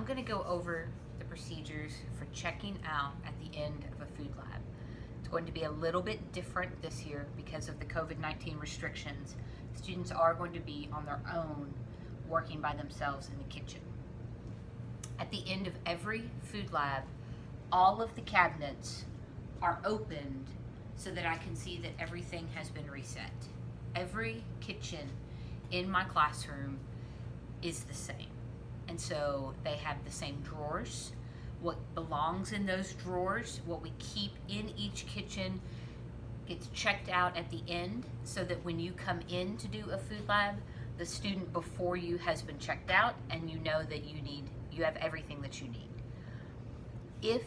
I'm going to go over the procedures for checking out at the end of a food lab. It's going to be a little bit different this year because of the COVID-19 restrictions. Students are going to be on their own, working by themselves in the kitchen. At the end of every food lab, all of the cabinets are opened so that I can see that everything has been reset. Every kitchen in my classroom is the same. And so they have the same drawers. What belongs in those drawers, what we keep in each kitchen, gets checked out at the end so that when you come in to do a food lab, the student before you has been checked out and you know that you have everything that you need. If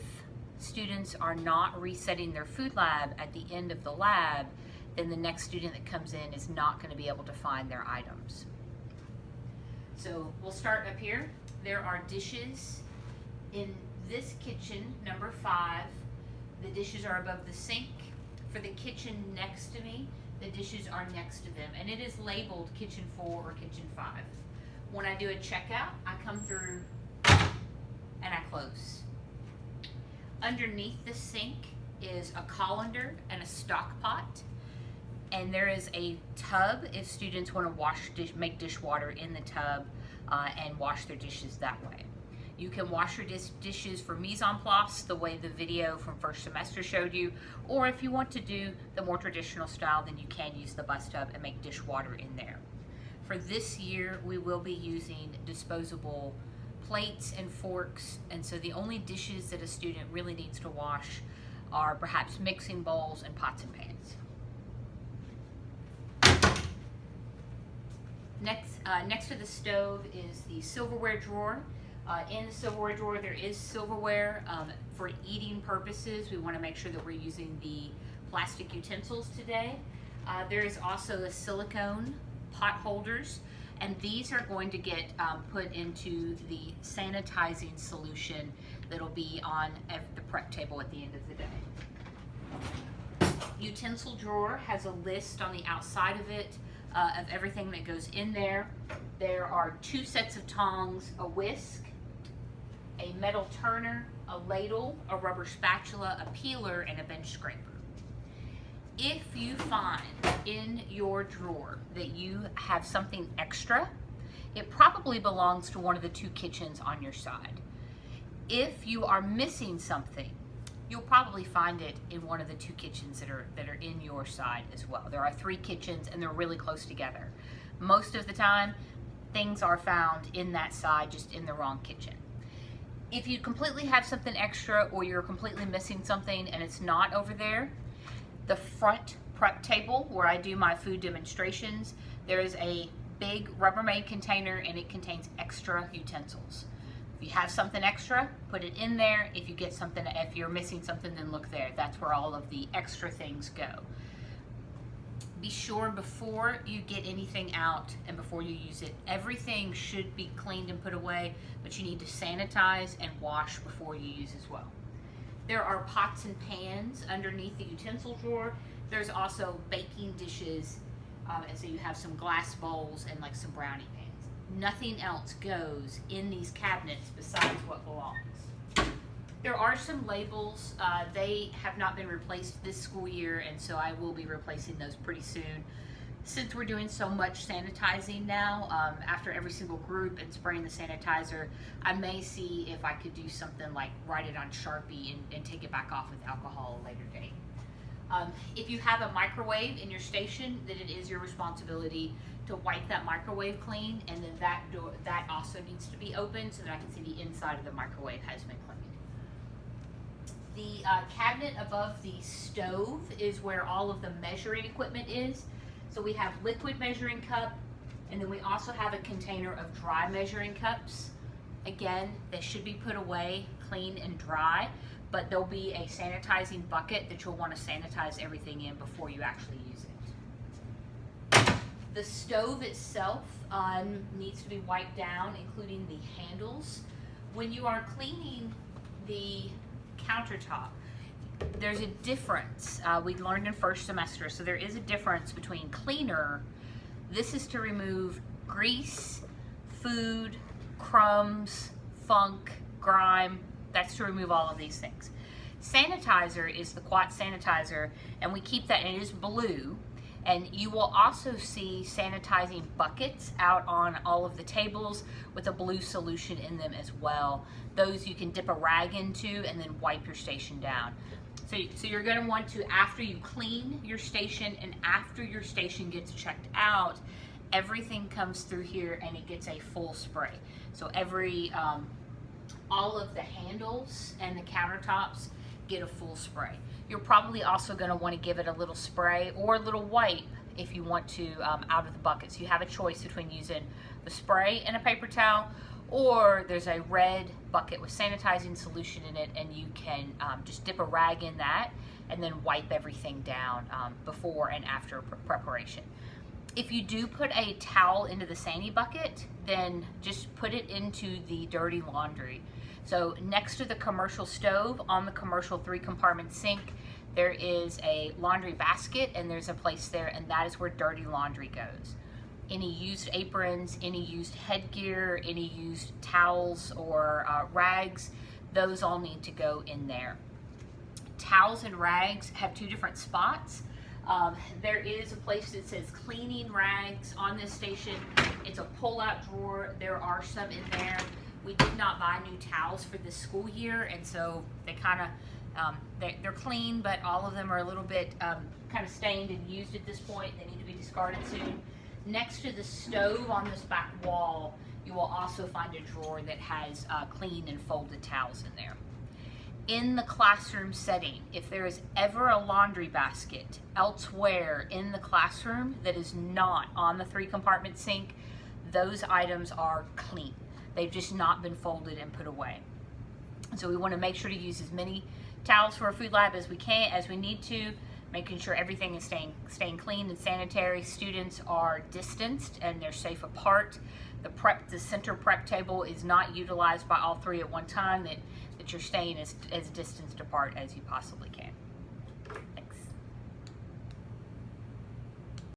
students are not resetting their food lab at the end of the lab, then the next student that comes in is not going to be able to find their items. So we'll start up here. There are dishes in this kitchen, number 5. The dishes are above the sink. For the kitchen next to me, the dishes are next to them, and it is labeled kitchen 4 or kitchen 5. When I do a checkout, I come through and I close. Underneath the sink is a colander and a stock pot, and there is a tub if students want to make dishwater in the tub and wash their dishes that way. You can wash your dishes for mise en place, the way the video from first semester showed you, or if you want to do the more traditional style, then you can use the bus tub and make dishwater in there. For this year, we will be using disposable plates and forks, and so the only dishes that a student really needs to wash are perhaps mixing bowls and pots and pans. Next to the stove is the silverware drawer. In the silverware drawer, there is silverware. For eating purposes, we want to make sure that we're using the plastic utensils today. There is also the silicone pot holders, and these are going to get put into the sanitizing solution that'll be on the prep table at the end of the day. Utensil drawer has a list on the outside of it of everything that goes in there. There are 2 sets of tongs, a whisk, a metal turner, a ladle, a rubber spatula, a peeler, and a bench scraper. If you find in your drawer that you have something extra, it probably belongs to one of the 2 kitchens on your side. If you are missing something, you'll probably find it in one of the 2 kitchens that are in your side as well. There are 3 kitchens and they're really close together. Most of the time, things are found in that side, just in the wrong kitchen. If you completely have something extra or you're completely missing something and it's not over there, the front prep table where I do my food demonstrations, there is a big Rubbermaid container and it contains extra utensils. If you have something extra, put it in there. If you're missing something, then look there. That's where all of the extra things go. Be sure before you get anything out and before you use it, everything should be cleaned and put away, but you need to sanitize and wash before you use as well. There are pots and pans underneath the utensil drawer. There's also baking dishes, and so you have some glass bowls and like some brownie pans. Nothing else goes in these cabinets besides what belongs. There are some labels. They have not been replaced this school year, and so I will be replacing those pretty soon. Since we're doing so much sanitizing now, after every single group and spraying the sanitizer, I may see if I could do something like write it on Sharpie and take it back off with alcohol a later date. If you have a microwave in your station, then it is your responsibility to wipe that microwave clean, and then that also needs to be open so that I can see the inside of the microwave has been cleaned. The cabinet above the stove is where all of the measuring equipment is. So we have liquid measuring cup, and then we also have a container of dry measuring cups. Again, they should be put away clean and dry, but there'll be a sanitizing bucket that you'll want to sanitize everything in before you actually use it. The stove itself needs to be wiped down, including the handles. When you are cleaning the countertop, there's a difference. We learned in first semester, so there is a difference between cleaner. This is to remove grease, food, crumbs, funk, grime. That's to remove all of these things. Sanitizer is the Quat sanitizer, and we keep that, and it is blue. And you will also see sanitizing buckets out on all of the tables with a blue solution in them as well. Those you can dip a rag into and then wipe your station down. So you're going to want to, after you clean your station and after your station gets checked out, everything comes through here and it gets a full spray. So all of the handles and the countertops get a full spray. You're probably also going to want to give it a little spray or a little wipe if you want to out of the buckets. You have a choice between using the spray and a paper towel, or there's a red bucket with sanitizing solution in it, and you can just dip a rag in that and then wipe everything down before and after preparation. If you do put a towel into the Sani bucket, then just put it into the dirty laundry. So next to the commercial stove on the commercial 3-compartment sink, there is a laundry basket, and there's a place there, and that is where dirty laundry goes. Any used aprons, any used headgear, any used towels or rags, those all need to go in there. Towels and rags have 2 different spots. There is a place that says cleaning rags on this station. It's a pull-out drawer. There are some in there. We did not buy new towels for this school year, and so they kind of, they're clean, but all of them are a little bit kind of stained and used at this point. They need to be discarded soon. Next to the stove on this back wall, you will also find a drawer that has clean and folded towels in there. In the classroom setting, if there is ever a laundry basket elsewhere in the classroom that is not on the 3-compartment sink, those items are clean. They've just not been folded and put away. So we want to make sure to use as many towels for our food lab as we can, as we need to, making sure everything is staying clean and sanitary. Students are distanced and they're safe apart. The center prep table is not utilized by all 3 at one time, that you're staying as distanced apart as you possibly can.